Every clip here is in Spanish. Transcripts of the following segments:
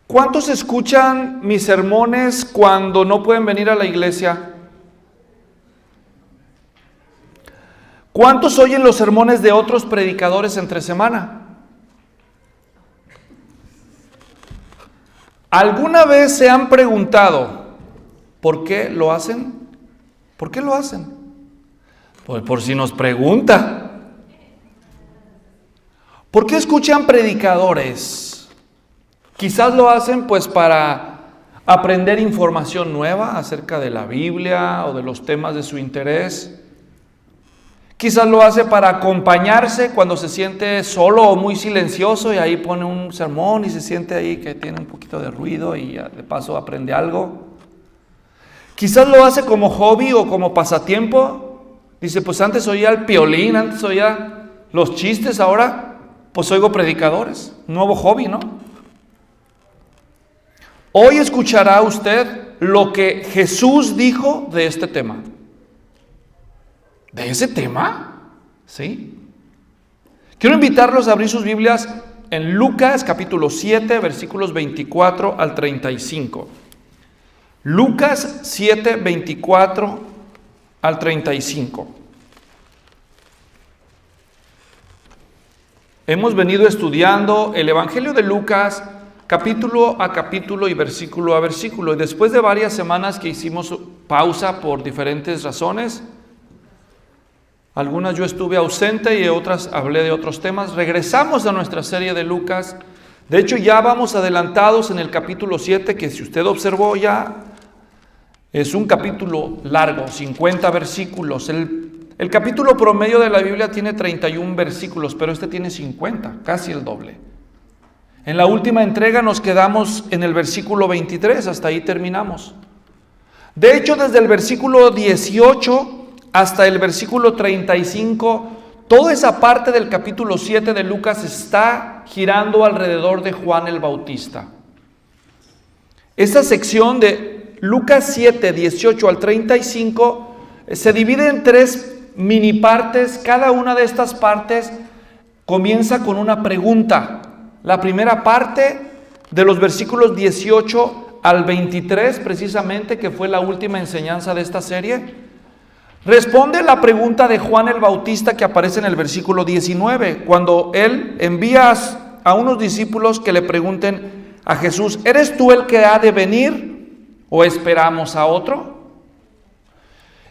¿Cuántos escuchan mis sermones cuando no pueden venir a la iglesia? ¿Cuántos oyen los sermones de otros predicadores entre semana? ¿Alguna vez se han preguntado por qué lo hacen? ¿Por qué lo hacen? Pues por si nos pregunta. ¿Por qué escuchan predicadores? Quizás lo hacen pues para aprender información nueva acerca de la Biblia o de los temas de su interés. Quizás lo hace para acompañarse cuando se siente solo o muy silencioso y ahí pone un sermón y se siente ahí que tiene un poquito de ruido y de paso aprende algo. Quizás lo hace como hobby o como pasatiempo. Dice, pues antes oía el Piolín, antes oía los chistes, ahora pues oigo predicadores. Nuevo hobby, ¿no? Hoy escuchará usted lo que Jesús dijo de este tema. ¿De ese tema? ¿Sí? Quiero invitarlos a abrir sus Biblias en Lucas capítulo 7, versículos 24 al 35. Lucas 7, 24 al 35. Hemos venido estudiando el Evangelio de Lucas capítulo a capítulo y versículo a versículo. Y después de varias semanas que hicimos pausa por diferentes razones, algunas yo estuve ausente y otras hablé de otros temas, regresamos a nuestra serie de Lucas. De hecho, ya vamos adelantados en el capítulo 7, que si usted observó ya, es un capítulo largo, 50 versículos. El capítulo promedio de la Biblia tiene 31 versículos, pero este tiene 50, casi el doble. En la última entrega nos quedamos en el versículo 23, hasta ahí terminamos. De hecho, desde el versículo 18 hasta el versículo 35, toda esa parte del capítulo 7 de Lucas está girando alrededor de Juan el Bautista. Esta sección de Lucas 7, 18 al 35 se divide en 3 mini partes. Cada una de estas partes comienza con una pregunta. La primera parte, de los versículos 18 al 23, precisamente, que fue la última enseñanza de esta serie, responde la pregunta de Juan el Bautista que aparece en el versículo 19, cuando él envía a unos discípulos que le pregunten a Jesús, ¿eres tú el que ha de venir o esperamos a otro?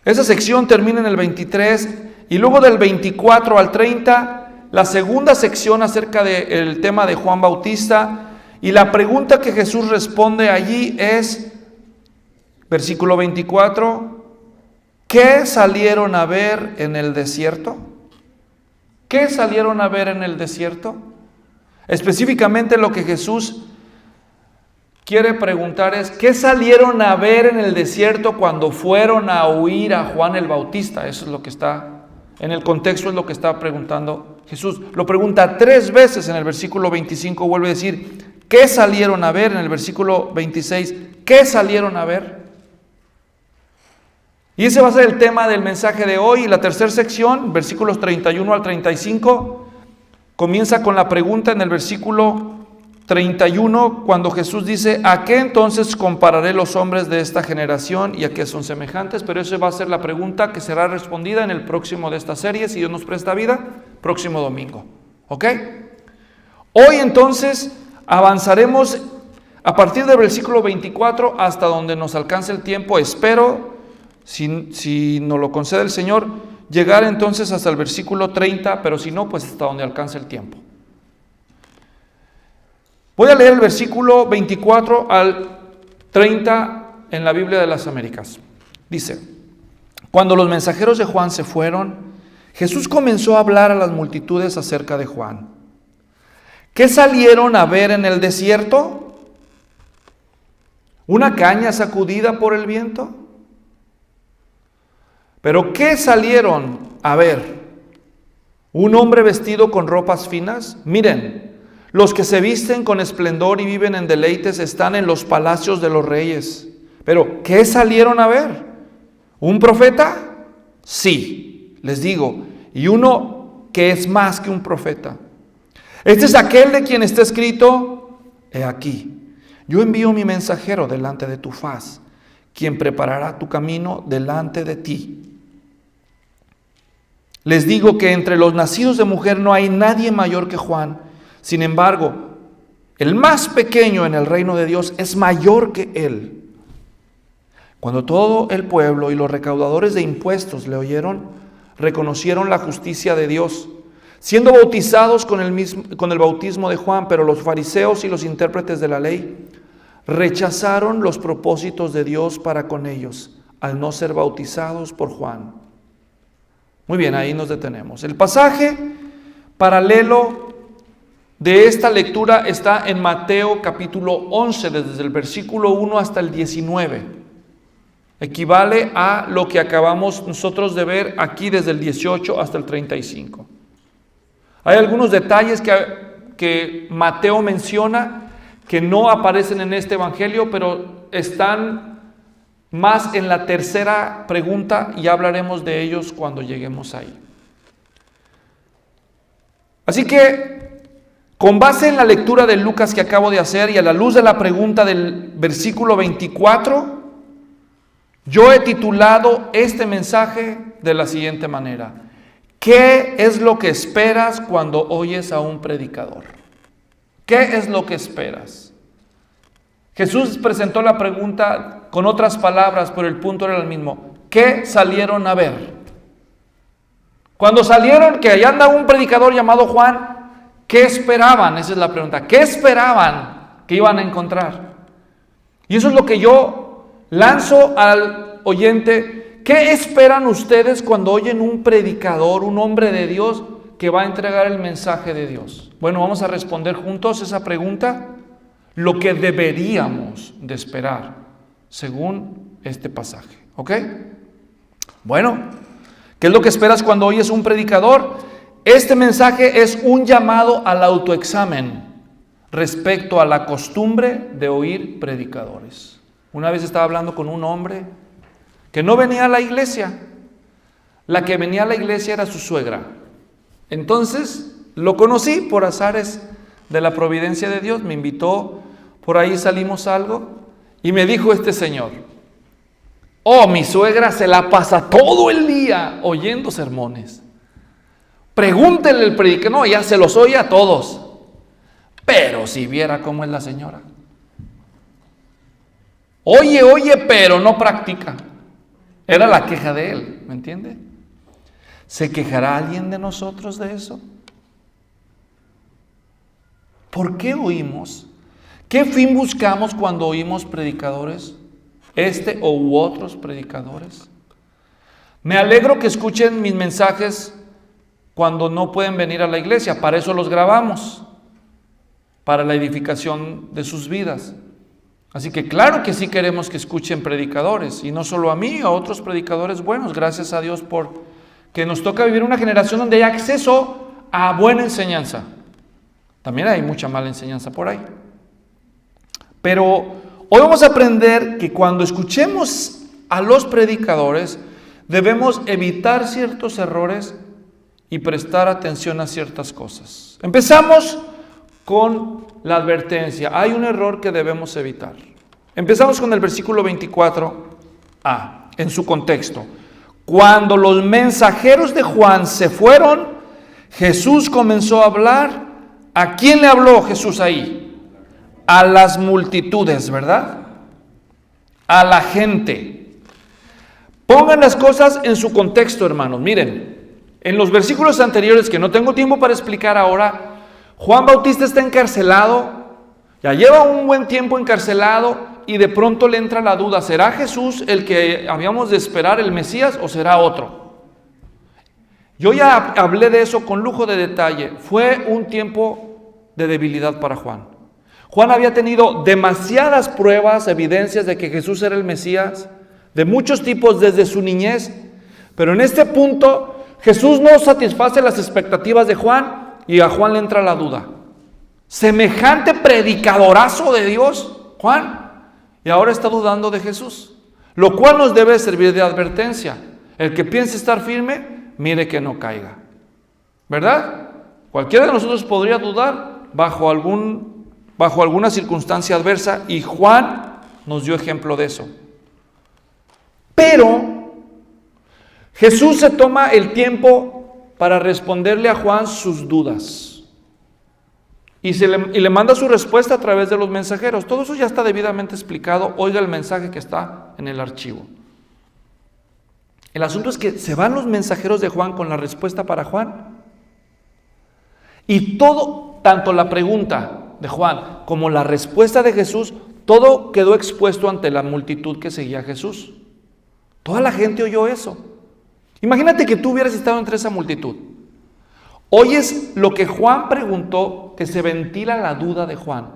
Esa sección termina en el 23 y luego del 24 al 30, la segunda sección acerca del tema de Juan Bautista, y la pregunta que Jesús responde allí es, versículo 24, ¿qué salieron a ver en el desierto? ¿Qué salieron a ver en el desierto? Específicamente lo que Jesús quiere preguntar es, ¿qué salieron a ver en el desierto cuando fueron a oír a Juan el Bautista? Eso es lo que está, en el contexto es lo que está preguntando Jesús. Lo pregunta 3 veces en el versículo 25, vuelve a decir, ¿qué salieron a ver? En el versículo 26, ¿qué salieron a ver? Y ese va a ser el tema del mensaje de hoy. La tercera sección, versículos 31 al 35, comienza con la pregunta en el versículo 31, cuando Jesús dice, ¿a qué entonces compararé los hombres de esta generación y a qué son semejantes? Pero esa va a ser la pregunta que será respondida en el próximo de esta serie, si Dios nos presta vida, próximo domingo. ¿Ok? Hoy entonces avanzaremos a partir del versículo 24 hasta donde nos alcance el tiempo. Espero, si nos lo concede el Señor, llegar entonces hasta el versículo 30, pero si no, pues hasta donde alcance el tiempo. Voy a leer el versículo 24 al 30 en la Biblia de las Américas. Dice, cuando los mensajeros de Juan se fueron, Jesús comenzó a hablar a las multitudes acerca de Juan. ¿Qué salieron a ver en el desierto? ¿Una caña sacudida por el viento? ¿Pero qué salieron a ver? ¿Un hombre vestido con ropas finas? Miren, los que se visten con esplendor y viven en deleites están en los palacios de los reyes. ¿Pero qué salieron a ver? ¿Un profeta? Sí, les digo, y uno que es más que un profeta. Este es aquel de quien está escrito, he aquí, Yo envío mi mensajero delante de tu faz, quien preparará tu camino delante de ti. Les digo que entre los nacidos de mujer no hay nadie mayor que Juan. Sin embargo, el más pequeño en el reino de Dios es mayor que él. Cuando todo el pueblo y los recaudadores de impuestos le oyeron, reconocieron la justicia de Dios, siendo bautizados con el bautismo de Juan. Pero los fariseos y los intérpretes de la ley rechazaron los propósitos de Dios para con ellos, al no ser bautizados por Juan. Muy bien, ahí nos detenemos. El pasaje paralelo de esta lectura está en Mateo capítulo 11, desde el versículo 1 hasta el 19. Equivale a lo que acabamos nosotros de ver aquí desde el 18 hasta el 35. Hay algunos detalles que Mateo menciona que no aparecen en este evangelio, pero están más en la tercera pregunta y hablaremos de ellos cuando lleguemos ahí. Así que, con base en la lectura de Lucas que acabo de hacer y a la luz de la pregunta del versículo 24, yo he titulado este mensaje de la siguiente manera: ¿qué es lo que esperas cuando oyes a un predicador? ¿Qué es lo que esperas? Jesús presentó la pregunta con otras palabras, pero el punto era el mismo. ¿Qué salieron a ver? Cuando salieron, que allá anda un predicador llamado Juan, ¿qué esperaban? Esa es la pregunta. ¿Qué esperaban que iban a encontrar? Y eso es lo que yo lanzo al oyente. ¿Qué esperan ustedes cuando oyen un predicador, un hombre de Dios que va a entregar el mensaje de Dios? Bueno, vamos a responder juntos esa pregunta. Lo que deberíamos de esperar, según este pasaje. ¿Ok? Bueno, ¿qué es lo que esperas cuando oyes un predicador? Este mensaje es un llamado al autoexamen respecto a la costumbre de oír predicadores. Una vez estaba hablando con un hombre que no venía a la iglesia. La que venía a la iglesia era su suegra. Entonces lo conocí por azares de la providencia de Dios. Me invitó, por ahí salimos algo y me dijo este señor: oh, mi suegra se la pasa todo el día oyendo sermones. Pregúntenle al predicador. No, ya se los oye a todos. Pero si viera cómo es la señora. Oye, pero no practica. Era la queja de él, ¿me entiende? ¿Se quejará alguien de nosotros de eso? ¿Por qué oímos? ¿Qué fin buscamos cuando oímos predicadores? ¿Este u otros predicadores? Me alegro que escuchen mis mensajes cuando no pueden venir a la iglesia. Para eso los grabamos, para la edificación de sus vidas. Así que claro que sí queremos que escuchen predicadores, y no solo a mí, a otros predicadores buenos. Gracias a Dios por que nos toca vivir una generación donde hay acceso a buena enseñanza. También hay mucha mala enseñanza por ahí. Pero hoy vamos a aprender que cuando escuchemos a los predicadores debemos evitar ciertos errores y prestar atención a ciertas cosas. Empezamos con la advertencia. Hay un error que debemos evitar. Empezamos con el versículo 24a, en su contexto. Cuando los mensajeros de Juan se fueron, Jesús comenzó a hablar. ¿A quién le habló Jesús ahí? A las multitudes, ¿verdad? A la gente. Pongan las cosas en su contexto, hermanos. Miren, en los versículos anteriores, que no tengo tiempo para explicar ahora, Juan Bautista está encarcelado, ya lleva un buen tiempo encarcelado, y de pronto le entra la duda: ¿será Jesús el que habíamos de esperar, el Mesías, o será otro? Yo ya hablé de eso con lujo de detalle. Fue un tiempo de debilidad para Juan. Juan había tenido demasiadas pruebas, evidencias de que Jesús era el Mesías, de muchos tipos desde su niñez, pero en este punto Jesús no satisface las expectativas de Juan y a Juan le entra la duda. Semejante predicadorazo de Dios, Juan, y ahora está dudando de Jesús, lo cual nos debe servir de advertencia. El que piense estar firme, mire que no caiga, ¿verdad? Cualquiera de nosotros podría dudar bajo algún bajo alguna circunstancia adversa, y Juan nos dio ejemplo de eso. Pero Jesús se toma el tiempo para responderle a Juan sus dudas. Y le manda su respuesta a través de los mensajeros. Todo eso ya está debidamente explicado. Oiga el mensaje que está en el archivo. El asunto es que se van los mensajeros de Juan con la respuesta para Juan. Y todo, tanto la pregunta de Juan como la respuesta de Jesús, todo quedó expuesto ante la multitud que seguía a Jesús. Toda la gente oyó eso. Imagínate que tú hubieras estado entre esa multitud. Oyes lo que Juan preguntó, que se ventila la duda de Juan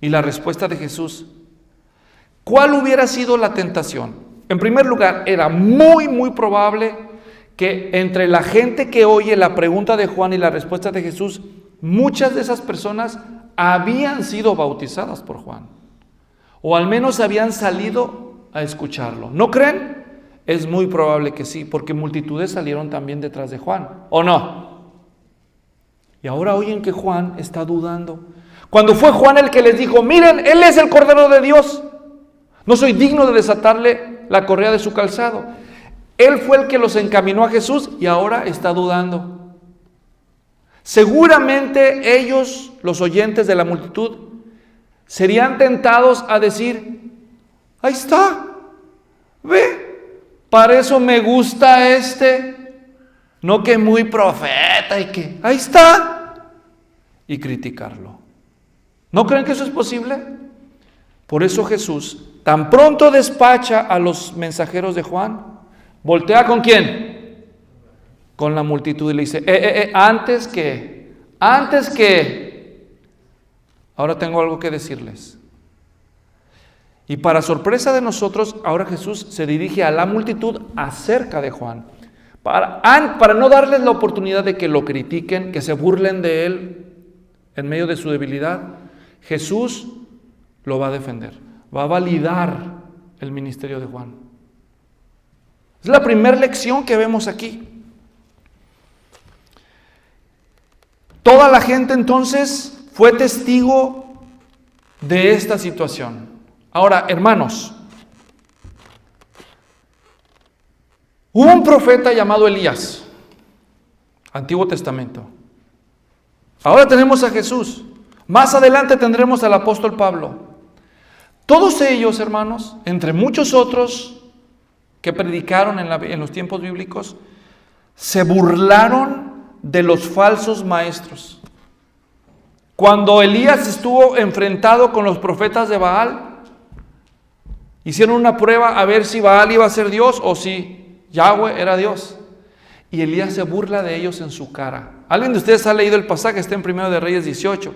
y la respuesta de Jesús. ¿Cuál hubiera sido la tentación? En primer lugar, era muy probable que entre la gente que oye la pregunta de Juan y la respuesta de Jesús, muchas de esas personas habían sido bautizadas por Juan, o al menos habían salido a escucharlo. ¿No creen? Es muy probable que sí, porque multitudes salieron también detrás de Juan, ¿o no? Y ahora oyen que Juan está dudando. Cuando fue Juan el que les dijo, miren, Él es el Cordero de Dios. No soy digno de desatarle la correa de su calzado. Él fue el que los encaminó a Jesús y ahora está dudando. Seguramente ellos, los oyentes de la multitud, serían tentados a decir, ahí está, ve, para eso me gusta no que muy profeta y que, ahí está, y criticarlo. ¿No creen que eso es posible? Por eso Jesús tan pronto despacha a los mensajeros de Juan, voltea ¿con quién? Con la multitud y le dice, antes que, ahora tengo algo que decirles. Y para sorpresa de nosotros, ahora Jesús se dirige a la multitud acerca de Juan. Para no darles la oportunidad de que lo critiquen, que se burlen de él en medio de su debilidad, Jesús lo va a defender, va a validar el ministerio de Juan. Es la primera lección que vemos aquí. Toda la gente entonces fue testigo de esta situación. Ahora, hermanos, hubo un profeta llamado Elías, Antiguo Testamento. Ahora tenemos a Jesús. Más adelante tendremos al apóstol Pablo. Todos ellos, hermanos, entre muchos otros que predicaron en los tiempos bíblicos, se burlaron de los falsos maestros. Cuando Elías estuvo enfrentado con los profetas de Baal, hicieron una prueba a ver si Baal iba a ser Dios o si Yahweh era Dios. Y Elías se burla de ellos en su cara. ¿Alguien de ustedes ha leído el pasaje? Está en 1 de Reyes 18,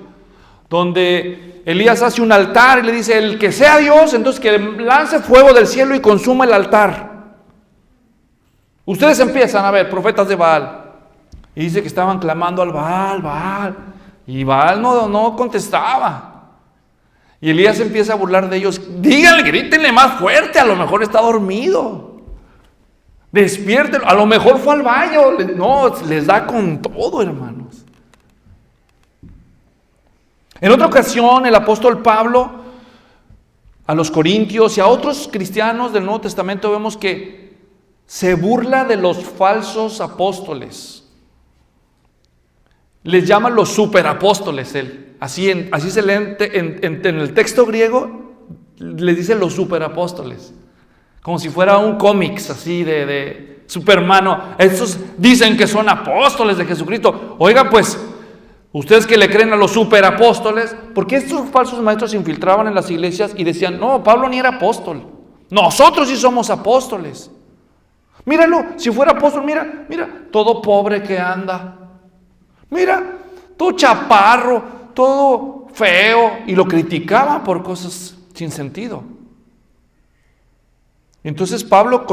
donde Elías hace un altar y le dice, el que sea Dios, entonces que lance fuego del cielo y consuma el altar. Ustedes empiezan a ver, profetas de Baal. Y dice que estaban clamando al Baal. Y Baal no contestaba. Y Elías empieza a burlar de ellos. Díganle, grítenle más fuerte, a lo mejor está dormido. Despiértenlo, a lo mejor fue al baño. No, les da con todo, hermanos. En otra ocasión, el apóstol Pablo, a los corintios y a otros cristianos del Nuevo Testamento, vemos que se burla de los falsos apóstoles. Les llama los superapóstoles él. Así se lee en el texto griego, les dice los superapóstoles. Como si fuera un cómics así de Superman. Estos dicen que son apóstoles de Jesucristo. Oigan, pues, ustedes que le creen a los superapóstoles, porque estos falsos maestros se infiltraban en las iglesias y decían, no, Pablo ni era apóstol. Nosotros sí somos apóstoles. Míralo, si fuera apóstol, mira, todo pobre que anda. Mira, todo chaparro, todo feo. Y lo criticaban por cosas sin sentido. Entonces Pablo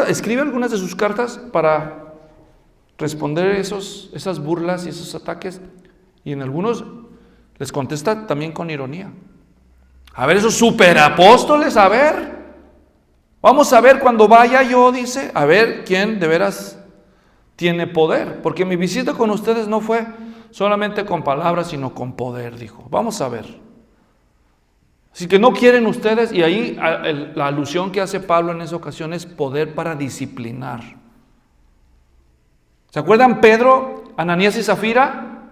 escribe algunas de sus cartas para responder esas burlas y esos ataques. Y en algunos les contesta también con ironía. A ver, esos superapóstoles, a ver. Vamos a ver cuando vaya yo, dice, a ver quién de veras tiene poder. Porque mi visita con ustedes no fue solamente con palabras, sino con poder, dijo. Vamos a ver. Así que no quieren ustedes, y ahí la alusión que hace Pablo en esa ocasión es poder para disciplinar. ¿Se acuerdan Pedro, Ananías y Zafira?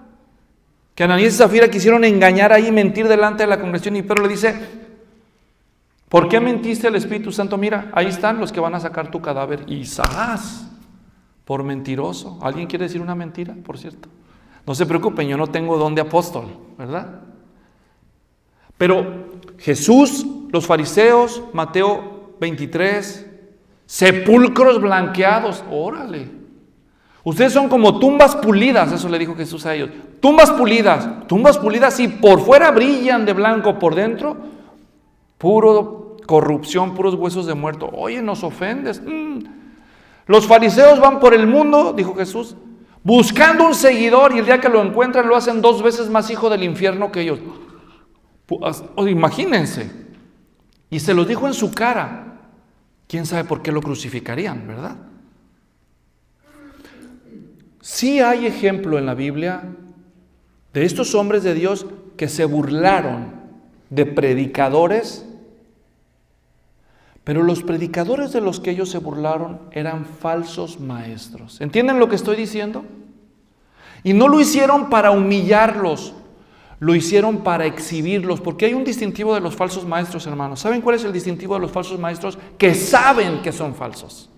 Que Ananías y Zafira quisieron engañar ahí, mentir delante de la congregación, y Pedro le dice: ¿por qué mentiste al Espíritu Santo? Mira, ahí están los que van a sacar tu cadáver. Y ¡zas! Por mentiroso. ¿Alguien quiere decir una mentira, por cierto? No se preocupen, yo no tengo don de apóstol, ¿verdad? Pero Jesús, los fariseos, Mateo 23, sepulcros blanqueados, órale. Ustedes son como tumbas pulidas, eso le dijo Jesús a ellos. Tumbas pulidas y por fuera brillan de blanco, por dentro, puro corrupción, puros huesos de muerto. Oye, nos ofendes. Los fariseos van por el mundo, dijo Jesús, buscando un seguidor, y el día que lo encuentran lo hacen 2 veces más hijo del infierno que ellos. Imagínense. Y se los dijo en su cara. ¿Quién sabe por qué lo crucificarían, verdad? Sí hay ejemplo en la Biblia de estos hombres de Dios que se burlaron de predicadores, pero los predicadores de los que ellos se burlaron eran falsos maestros. ¿Entienden lo que estoy diciendo? Y no lo hicieron para humillarlos, lo hicieron para exhibirlos, porque hay un distintivo de los falsos maestros, hermanos. ¿Saben cuál es el distintivo de los falsos maestros? Que saben que son falsos.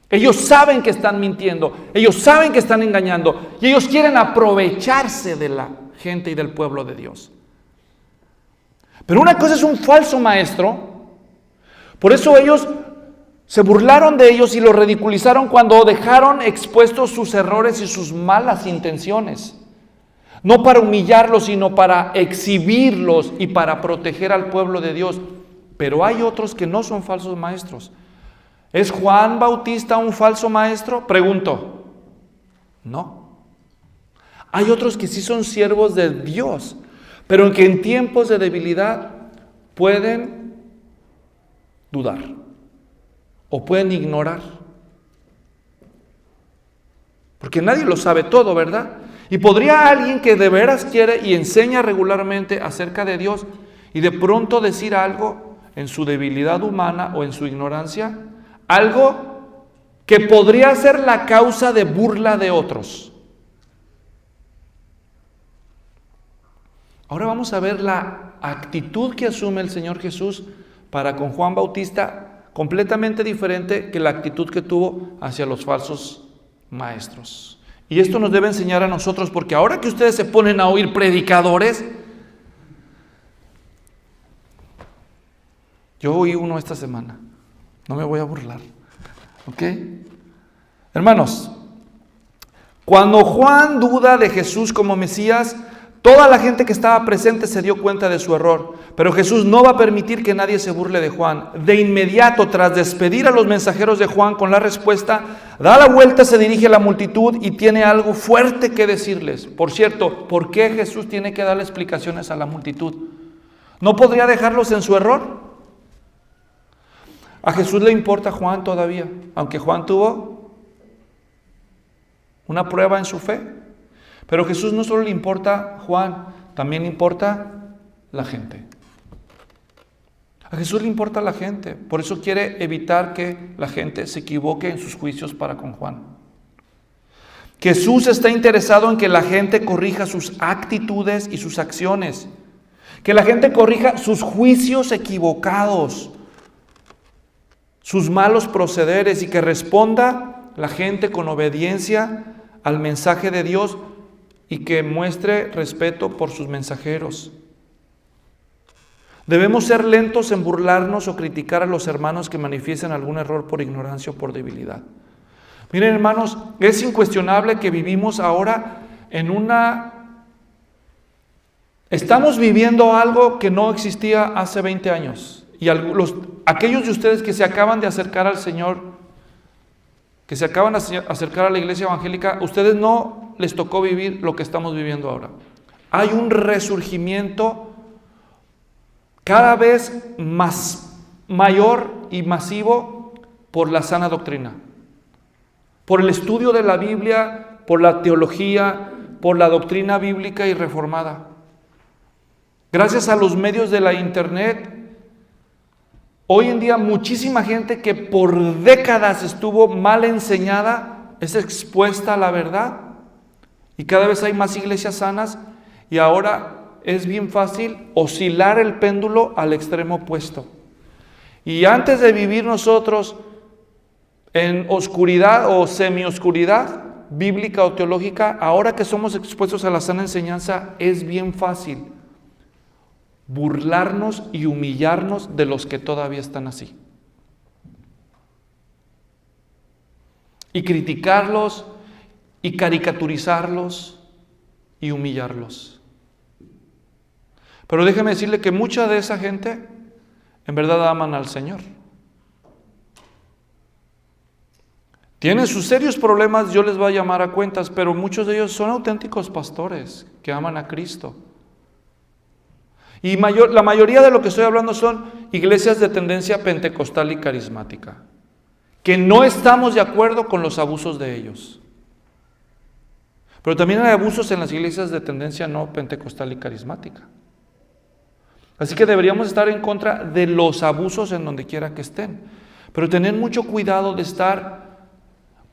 Ellos saben que están mintiendo, ellos saben que están engañando, y ellos quieren aprovecharse de la gente y del pueblo de Dios. Pero una cosa es un falso maestro, por eso ellos se burlaron de ellos y los ridiculizaron cuando dejaron expuestos sus errores y sus malas intenciones. No para humillarlos, sino para exhibirlos y para proteger al pueblo de Dios. Pero hay otros que no son falsos maestros. ¿Es Juan Bautista un falso maestro? Pregunto. No. Hay otros que sí son siervos de Dios, pero que en tiempos de debilidad pueden dudar o pueden ignorar. Porque nadie lo sabe todo, ¿verdad? Y podría alguien que de veras quiere y enseña regularmente acerca de Dios y de pronto decir algo en su debilidad humana o en su ignorancia, algo que podría ser la causa de burla de otros. Ahora vamos a ver la actitud que asume el Señor Jesús para con Juan Bautista, completamente diferente que la actitud que tuvo hacia los falsos maestros. Y esto nos debe enseñar a nosotros, porque ahora que ustedes se ponen a oír predicadores, yo oí uno esta semana, no me voy a burlar, ¿ok? Hermanos, cuando Juan duda de Jesús como Mesías, toda la gente que estaba presente se dio cuenta de su error, pero Jesús no va a permitir que nadie se burle de Juan. De inmediato, tras despedir a los mensajeros de Juan con la respuesta, da la vuelta, se dirige a la multitud y tiene algo fuerte que decirles. Por cierto, ¿por qué Jesús tiene que darle explicaciones a la multitud? ¿No podría dejarlos en su error? A Jesús le importa Juan todavía, aunque Juan tuvo una prueba en su fe. Pero a Jesús no solo le importa Juan, también le importa la gente. A Jesús le importa la gente, por eso quiere evitar que la gente se equivoque en sus juicios para con Juan. Jesús está interesado en que la gente corrija sus actitudes y sus acciones, que la gente corrija sus juicios equivocados, sus malos procederes, y que responda la gente con obediencia al mensaje de Dios y que muestre respeto por sus mensajeros. Debemos ser lentos en burlarnos o criticar a los hermanos que manifiesten algún error por ignorancia o por debilidad. Miren, hermanos, es incuestionable que vivimos ahora estamos viviendo algo que no existía hace 20 años. Y aquellos de ustedes que se acaban de acercar al Señor, que se acaban de acercar a la iglesia evangélica, ustedes no les tocó vivir lo que estamos viviendo ahora. Hay un resurgimiento cada vez más mayor y masivo por la sana doctrina, por el estudio de la Biblia, por la teología, por la doctrina bíblica y reformada. Gracias a los medios de la internet, hoy en día muchísima gente que por décadas estuvo mal enseñada es expuesta a la verdad. Y cada vez hay más iglesias sanas y ahora es bien fácil oscilar el péndulo al extremo opuesto. Y antes de vivir nosotros en oscuridad o semioscuridad bíblica o teológica, ahora que somos expuestos a la sana enseñanza, es bien fácil burlarnos y humillarnos de los que todavía están así. Y criticarlos y caricaturizarlos y humillarlos. Pero déjeme decirle que mucha de esa gente en verdad aman al Señor. Tienen sus serios problemas, yo les voy a llamar a cuentas, pero muchos de ellos son auténticos pastores que aman a Cristo. Y la mayoría de lo que estoy hablando son iglesias de tendencia pentecostal y carismática, que no estamos de acuerdo con los abusos de ellos. Pero también hay abusos en las iglesias de tendencia no pentecostal y carismática. Así que deberíamos estar en contra de los abusos en donde quiera que estén. Pero tener mucho cuidado de estar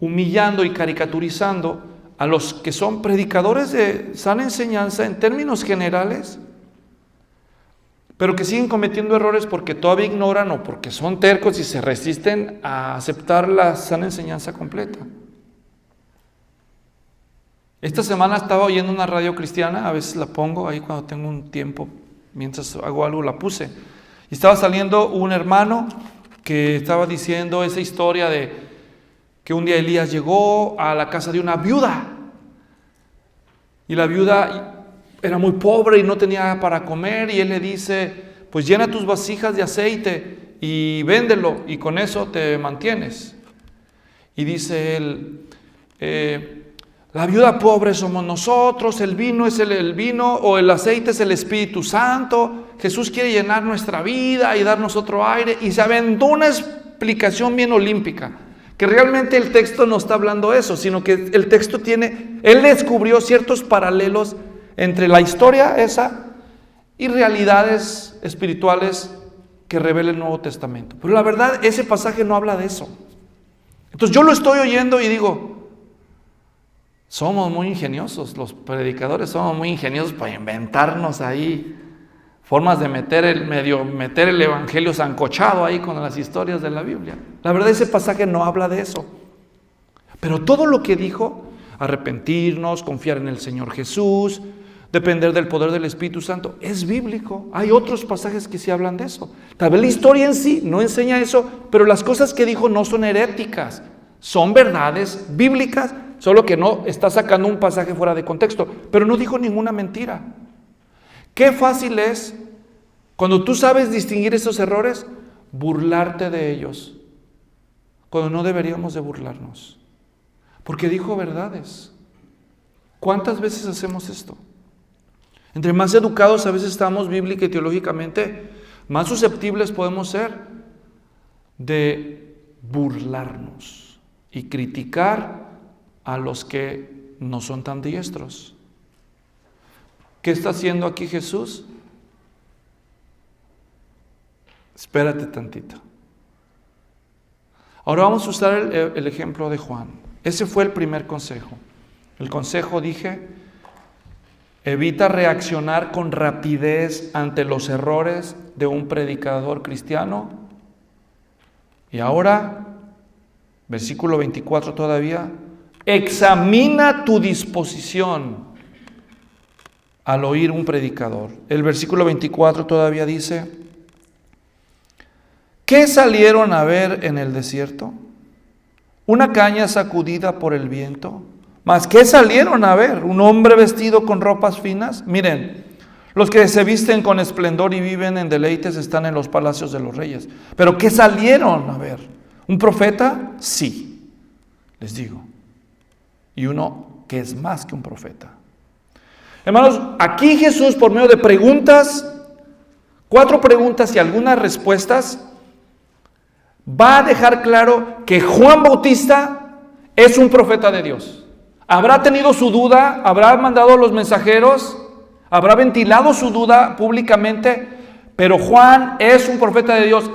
humillando y caricaturizando a los que son predicadores de sana enseñanza en términos generales, pero que siguen cometiendo errores porque todavía ignoran o porque son tercos y se resisten a aceptar la sana enseñanza completa. Esta semana estaba oyendo una radio cristiana, a veces la pongo ahí cuando tengo un tiempo, mientras hago algo la puse. Y estaba saliendo un hermano que estaba diciendo esa historia de que un día Elías llegó a la casa de una viuda. Y la viuda era muy pobre y no tenía para comer, y él le dice, pues llena tus vasijas de aceite y véndelo y con eso te mantienes. Y dice él, la viuda pobre somos nosotros, el vino es el vino o el aceite es el Espíritu Santo, Jesús quiere llenar nuestra vida y darnos otro aire, y se aventó una explicación bien olímpica, que realmente el texto no está hablando eso, sino que el texto él descubrió ciertos paralelos entre la historia esa y realidades espirituales que revela el Nuevo Testamento. Pero la verdad, ese pasaje no habla de eso. Entonces yo lo estoy oyendo y digo, somos muy ingeniosos, los predicadores somos muy ingeniosos para inventarnos ahí formas de meter el evangelio sancochado ahí con las historias de la Biblia. La verdad, ese pasaje no habla de eso. Pero todo lo que dijo, arrepentirnos, confiar en el Señor Jesús, depender del poder del Espíritu Santo, es bíblico. Hay otros pasajes que sí hablan de eso. Tal vez la historia en sí no enseña eso, pero las cosas que dijo no son heréticas, son verdades bíblicas, solo que no está sacando un pasaje fuera de contexto, pero no dijo ninguna mentira. Qué fácil es, cuando tú sabes distinguir esos errores, burlarte de ellos, cuando no deberíamos de burlarnos, porque dijo verdades. ¿Cuántas veces hacemos esto? Entre más educados a veces estamos bíblica y teológicamente, más susceptibles podemos ser de burlarnos y criticar a los que no son tan diestros. ¿Qué está haciendo aquí Jesús? Espérate tantito. Ahora vamos a usar el ejemplo de Juan. Ese fue el primer consejo. El consejo, dije, evita reaccionar con rapidez ante los errores de un predicador cristiano. Y ahora, versículo 24 todavía, examina tu disposición al oír un predicador. El versículo 24 todavía dice, ¿qué salieron a ver en el desierto? ¿Una caña sacudida por el viento? ¿Mas qué salieron a ver? ¿Un hombre vestido con ropas finas? Miren, los que se visten con esplendor y viven en deleites están en los palacios de los reyes. ¿Pero qué salieron a ver? ¿Un profeta? Sí, les digo. Y uno que es más que un profeta. Hermanos, aquí Jesús, por medio de preguntas, 4 preguntas y algunas respuestas, va a dejar claro que Juan Bautista es un profeta de Dios. ¿Habrá tenido su duda? ¿Habrá mandado a los mensajeros? ¿Habrá ventilado su duda públicamente? Pero Juan es un profeta de Dios.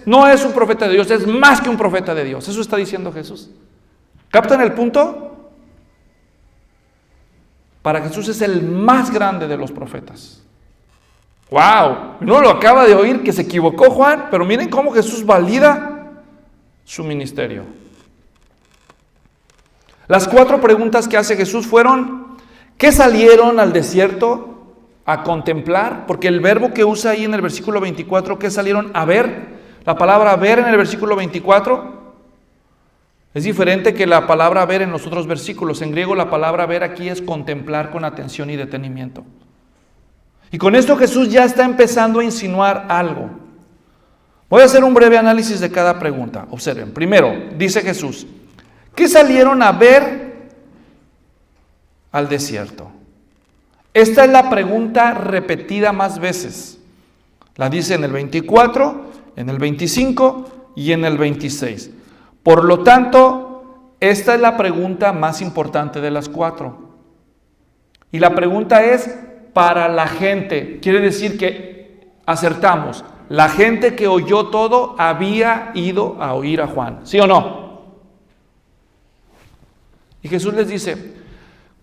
No es un profeta de Dios, es más que un profeta de Dios. Eso está diciendo Jesús. ¿Captan el punto? Para Jesús es el más grande de los profetas. ¡Wow! No lo acaba de oír que se equivocó Juan, pero miren cómo Jesús valida su ministerio. Las 4 preguntas que hace Jesús fueron: ¿qué salieron al desierto a contemplar? Porque el verbo que usa ahí en el versículo 24, ¿qué salieron a ver? La palabra ver en el versículo 24 es diferente que la palabra ver en los otros versículos. En griego la palabra ver aquí es contemplar con atención y detenimiento. Y con esto Jesús ya está empezando a insinuar algo. Voy a hacer un breve análisis de cada pregunta. Observen. Primero, dice Jesús: ¿qué salieron a ver al desierto? Esta es la pregunta repetida más veces. La dice en el 24, en el 25 y en el 26. Por lo tanto, esta es la pregunta más importante de las 4. Y la pregunta es para la gente. Quiere decir que acertamos. La gente que oyó todo había ido a oír a Juan. ¿Sí o no? Y Jesús les dice: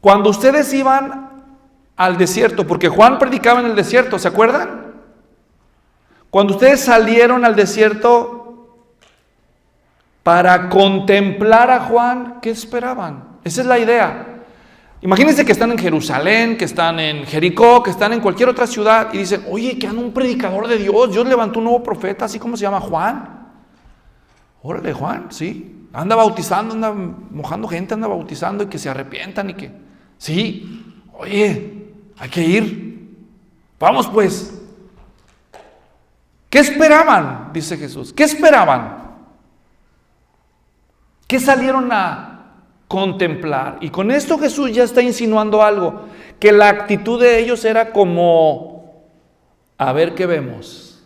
cuando ustedes iban al desierto, porque Juan predicaba en el desierto, ¿se acuerdan? Cuando ustedes salieron al desierto para contemplar a Juan, ¿qué esperaban? Esa es la idea. Imagínense que están en Jerusalén, que están en Jericó, que están en cualquier otra ciudad y dicen: oye, que anda un predicador de Dios, Dios levantó un nuevo profeta, así como se llama Juan. Órale, Juan, sí, anda bautizando, anda mojando gente, anda bautizando y que se arrepientan y que, sí, oye, hay que ir, vamos pues. ¿Qué esperaban? Dice Jesús, ¿qué esperaban? ¿Qué salieron a contemplar? Y con esto Jesús ya está insinuando algo, que la actitud de ellos era como: a ver qué vemos,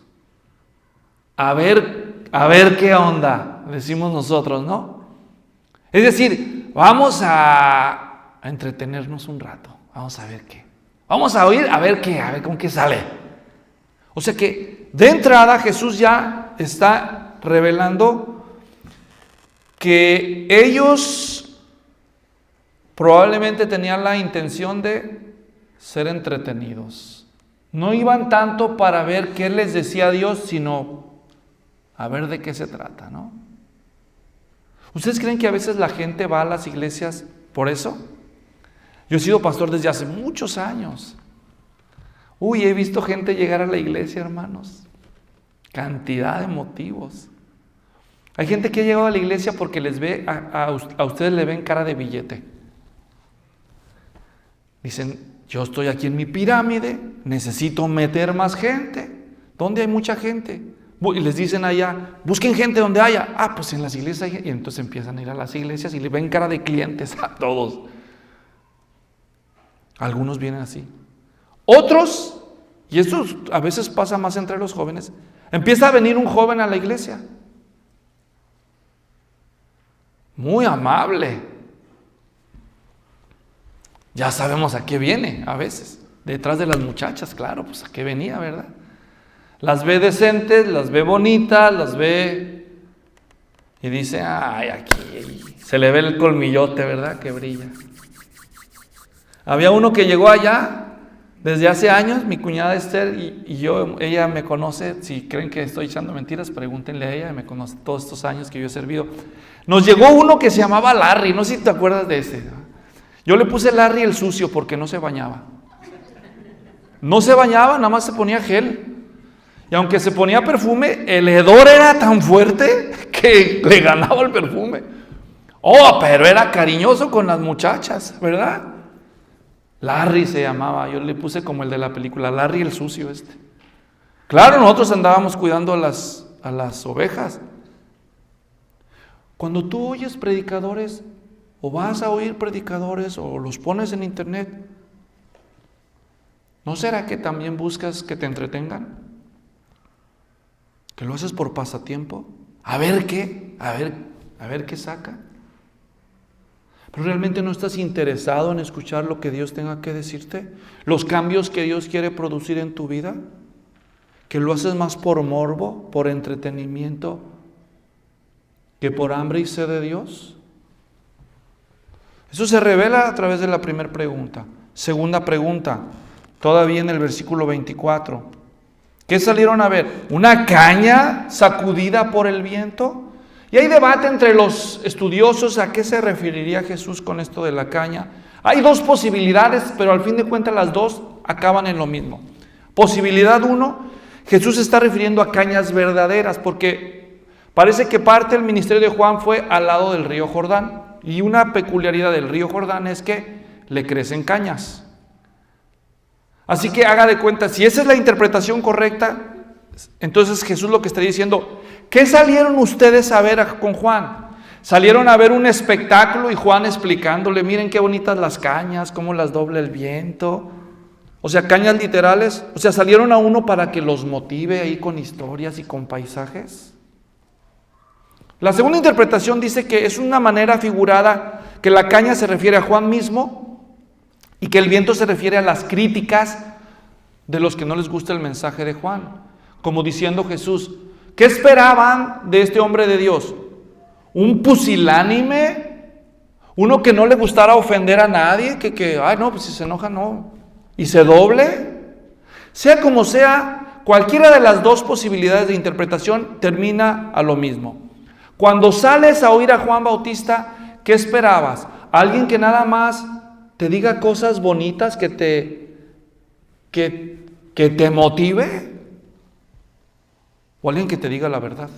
a ver qué onda, decimos nosotros, ¿no? Es decir, vamos a entretenernos un rato, vamos a ver qué, vamos a oír, a ver qué, a ver con qué sale. O sea que de entrada Jesús ya está revelando que ellos probablemente tenían la intención de ser entretenidos. No iban tanto para ver qué les decía Dios, sino a ver de qué se trata, ¿no? ¿Ustedes creen que a veces la gente va a las iglesias por eso? Yo he sido pastor desde hace muchos años. He visto gente llegar a la iglesia, hermanos. Cantidad de motivos. Hay gente que ha llegado a la iglesia porque les ve, a ustedes le ven cara de billete. Dicen: yo estoy aquí en mi pirámide, necesito meter más gente. ¿Dónde hay mucha gente? Y les dicen allá: busquen gente donde haya. Pues en las iglesias hay. Y entonces empiezan a ir a las iglesias y le ven cara de clientes a todos. Algunos vienen así. Otros, y esto a veces pasa más entre los jóvenes, empieza a venir un joven a la iglesia. Muy amable. Ya sabemos a qué viene a veces. Detrás de las muchachas, claro, pues a qué venía, ¿verdad? Las ve decentes, las ve bonitas, las ve y dice: ay, aquí se le ve el colmillote, ¿verdad? Que brilla. Había uno que llegó allá desde hace años, mi cuñada Esther y yo, ella me conoce. Si creen que estoy echando mentiras, pregúntenle a ella, me conoce todos estos años que yo he servido. Nos llegó uno que se llamaba Larry, no sé si te acuerdas de ese. Yo le puse Larry el sucio porque no se bañaba. No se bañaba, nada más se ponía gel. Y aunque se ponía perfume, el hedor era tan fuerte que le ganaba el perfume. Pero era cariñoso con las muchachas, ¿verdad? Larry se llamaba, yo le puse como el de la película, Larry el sucio este. Claro, nosotros andábamos cuidando a las ovejas. Cuando tú oyes predicadores, o vas a oír predicadores, o los pones en internet, ¿no será que también buscas que te entretengan? ¿Que lo haces por pasatiempo? A ver qué saca. pero realmente no estás interesado en escuchar lo que Dios tenga que decirte, los cambios que Dios quiere producir en tu vida, que lo haces más por morbo, por entretenimiento, que por hambre y sed de Dios. Eso se revela a través de la primera pregunta. Segunda pregunta, todavía en el versículo 24. ¿Qué salieron a ver? ¿Una caña sacudida por el viento? Y hay debate entre los estudiosos a qué se referiría Jesús con esto de la caña. Hay dos posibilidades, pero al fin de cuentas las dos acaban en lo mismo. Posibilidad 1, Jesús se está refiriendo a cañas verdaderas, porque parece que parte del ministerio de Juan fue al lado del río Jordán. Y una peculiaridad del río Jordán es que le crecen cañas. Así que haga de cuenta, si esa es la interpretación correcta, entonces Jesús lo que está diciendo, ¿qué salieron ustedes a ver con Juan? Salieron a ver un espectáculo y Juan explicándole, miren qué bonitas las cañas, cómo las dobla el viento. O sea, cañas literales. O sea, salieron a uno para que los motive ahí con historias y con paisajes. La segunda interpretación dice que es una manera figurada, que la caña se refiere a Juan mismo y que el viento se refiere a las críticas de los que no les gusta el mensaje de Juan. Como diciendo Jesús, ¿qué esperaban de este hombre de Dios? ¿Un pusilánime? ¿Uno que no le gustara ofender a nadie? Ay no, pues si se enoja no. ¿Y se doble? Sea como sea, cualquiera de las dos posibilidades de interpretación termina a lo mismo. Cuando sales a oír a Juan Bautista, ¿qué esperabas? ¿Alguien que nada más te diga cosas bonitas, que te motive? ¿O alguien que te diga la verdad?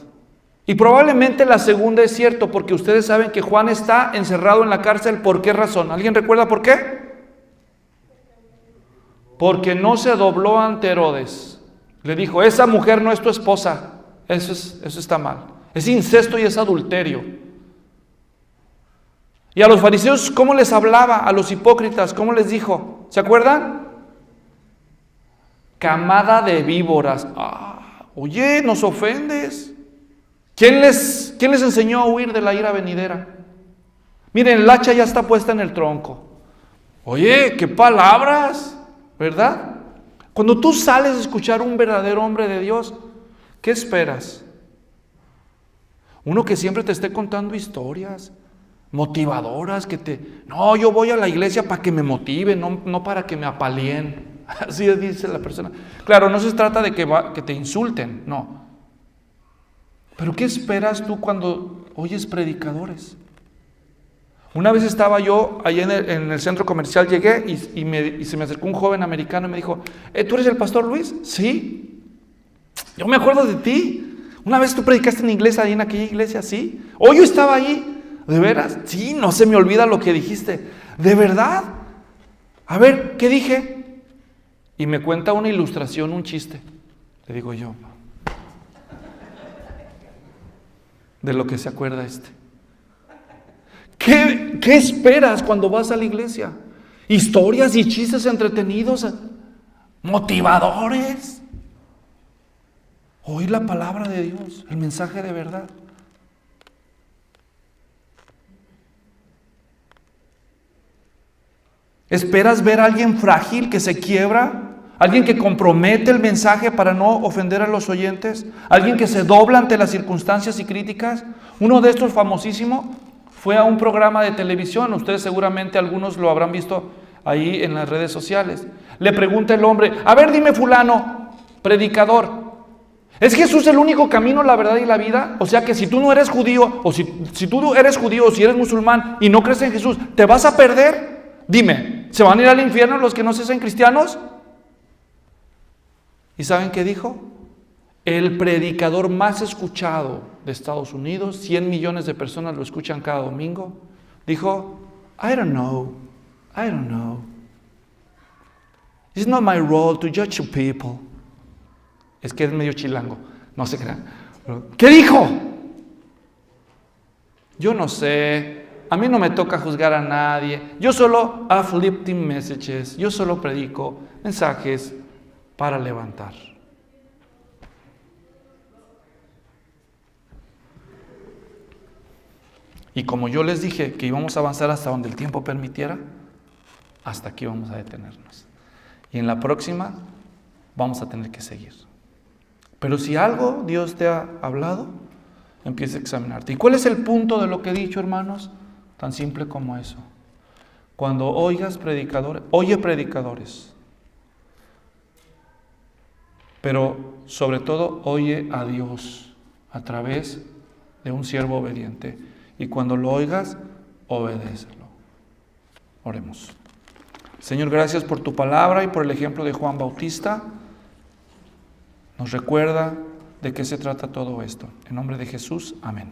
Y probablemente la segunda es cierto, porque ustedes saben que Juan está encerrado en la cárcel. ¿Por qué razón? ¿Alguien recuerda por qué? Porque no se dobló ante Herodes. Le dijo, esa mujer no es tu esposa. Eso está mal. Es incesto y es adulterio. Y a los fariseos, ¿cómo les hablaba? A los hipócritas, ¿cómo les dijo? ¿Se acuerdan? Camada de víboras. Oye, nos ofendes. ¿Quién les enseñó a huir de la ira venidera? Miren, el hacha ya está puesta en el tronco. Oye, qué palabras, ¿verdad? Cuando tú sales a escuchar a un verdadero hombre de Dios, ¿qué esperas? Uno que siempre te esté contando historias motivadoras, no, yo voy a la iglesia para que me motive, no para que me apalien. Así dice la persona. Claro, no se trata de que te insulten, no. Pero ¿qué esperas tú cuando oyes predicadores? Una vez estaba yo allá en el centro comercial, llegué y se me acercó un joven americano y me dijo, ¿tú eres el pastor Luis? Sí. Yo me acuerdo de ti. Una vez tú predicaste en inglés ahí en aquella iglesia, ¿sí? ¿O yo estaba ahí? ¿De veras? Sí, no se me olvida lo que dijiste. ¿De verdad? A ver, ¿qué dije? Y me cuenta una ilustración, un chiste. Le digo yo, de lo que se acuerda este. ¿Qué esperas cuando vas a la iglesia? Historias y chistes entretenidos, motivadores. Oír la palabra de Dios, el mensaje de verdad. ¿Esperas ver a alguien frágil que se quiebra? ¿Alguien que compromete el mensaje para no ofender a los oyentes? ¿Alguien que se dobla ante las circunstancias y críticas? Uno de estos famosísimo fue a un programa de televisión. Ustedes seguramente algunos lo habrán visto ahí en las redes sociales. Le pregunta el hombre, a ver dime fulano, predicador, ¿es Jesús el único camino, la verdad y la vida? O sea que si tú no eres judío, o si tú eres judío, o si eres musulmán y no crees en Jesús, ¿te vas a perder? Dime, ¿se van a ir al infierno los que no se hacen cristianos? ¿Y saben qué dijo? El predicador más escuchado de Estados Unidos, 100 millones de personas lo escuchan cada domingo, dijo, I don't know. It's not my role to judge people. Es que es medio chilango, no se crean. ¿Qué dijo? Yo no sé, a mí no me toca juzgar a nadie. Yo solo uplifting messages, yo solo predico mensajes para levantar. Y como yo les dije que íbamos a avanzar hasta donde el tiempo permitiera, hasta aquí vamos a detenernos. Y en la próxima vamos a tener que seguir. Pero si algo Dios te ha hablado, empieza a examinarte. ¿Y cuál es el punto de lo que he dicho, hermanos? Tan simple como eso. Cuando oigas predicadores, oye predicadores. Pero sobre todo oye a Dios a través de un siervo obediente. Y cuando lo oigas, obedécelo. Oremos. Señor, gracias por tu palabra y por el ejemplo de Juan Bautista. Nos recuerda de qué se trata todo esto. En nombre de Jesús, amén.